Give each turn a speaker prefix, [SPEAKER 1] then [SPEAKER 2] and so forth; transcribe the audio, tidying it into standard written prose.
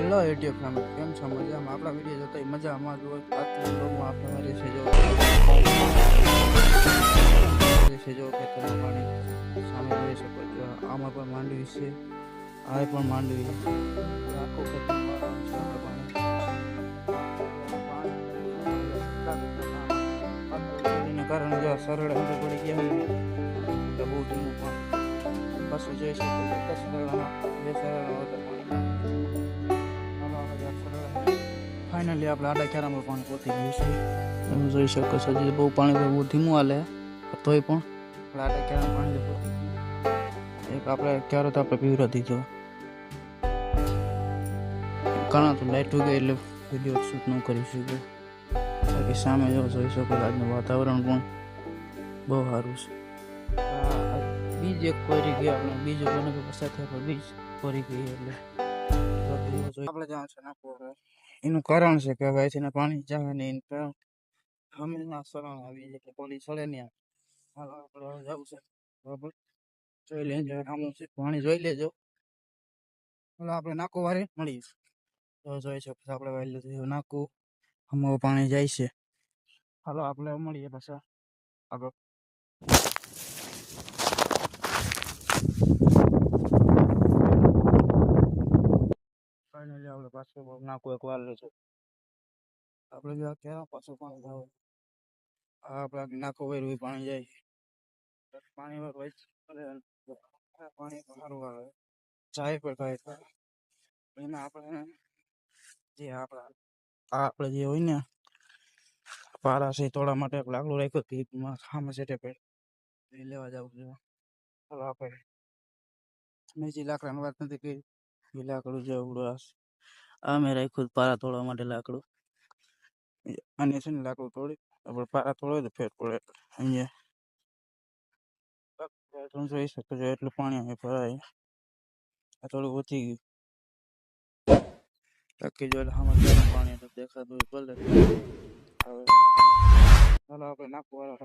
[SPEAKER 1] Hello YouTube family, કેમ છો? મજામાં? આપણા વિડીયો જોતા મજામાં જ હોય. આજના બ્લોગમાં આપણે મારી છે જો ખેતરમાં પાણી સામે જોઈ શકો છો. આમાં પણ માંડવી છે, આ પણ માંડવી. આખું ખેતરમાં વાળવાનું છે આપણે પાણી કારણે જો સરળ અંદર પડી ગયા હોય એટલે બહુ ધીમું પાણી પાછું જોઈ શકો છો. સરળમાં બે સરળ ફાઇનલી આપણે આડા ક્યારામાં પાણી પહોંચી ગયું છે. તમે જોઈ શકો છો જે બહુ પાણી બહુ ધીમું હાલે તોય પણ આપણે આડા ક્યારામાં પાણી પહોંચી ગયું. એક આપણે ક્યારો તો આપણે પીવરો દીધો. ઘણા તો લાઈટ ગઈ એટલે વિડીયો શૂટ ન કરી શક્યો. બાકી સામે જો જોઈ શકો આજનું વાતાવરણ પણ બહુ સારું છે. બીજ એક કોરી ગઈ આપણે બીજું બને કે પસાર થયા પર બીજ કોરી ગઈ એટલે આપણે જવાનું છે નાખવું. એનું કારણ છે કે હવે છે ને પાણી જાય નહીં હમણાં સરળ આવી જાય કે પોલીસ ચડે નહીં. આપણે જવું છે બરાબર, જોઈ લેજો આમ પાણી જોઈ લેજો. આપણે નાકો વારે મળીએ તો જોઈ શકો આપણે વાયલું નાકું હમણાં પાણી જાય છે. હાલો આપણે મળીએ પાછા આગળ. ફાઇનલી આપણે પાછું નાકું એક વાર છે. આપણે જો ક્યાં પાછું પાણી જાવ આપણે નાખો હોય પાણી જાય પાણી પાણી સારું આવે ચાય પર થાય એમાં આપણે જે આપણે જે હોય ને પારા છે તોડવા માટે લાકડું રાખ્યું પીપમાં ખામાં સેટે પે એ લેવા જવું છે. ચાલો આપણે મેં જે લાકડાની વાત નથી કરી એ લાકડું જેવડું આ મેં રાખ્યું પારા તોડવા માટે લાકડું. અને છે ને લાકડું તોડી આપણે પારા તોડે તો ફેર પડે. અહીંયા તમે જોઈ શકો છો એટલું પાણી અહીં ભરાય. આ થોડું ઓછી ગયું બાકી જો પાણી દેખાતું ભલે. હવે ચાલો આપણે નાખવા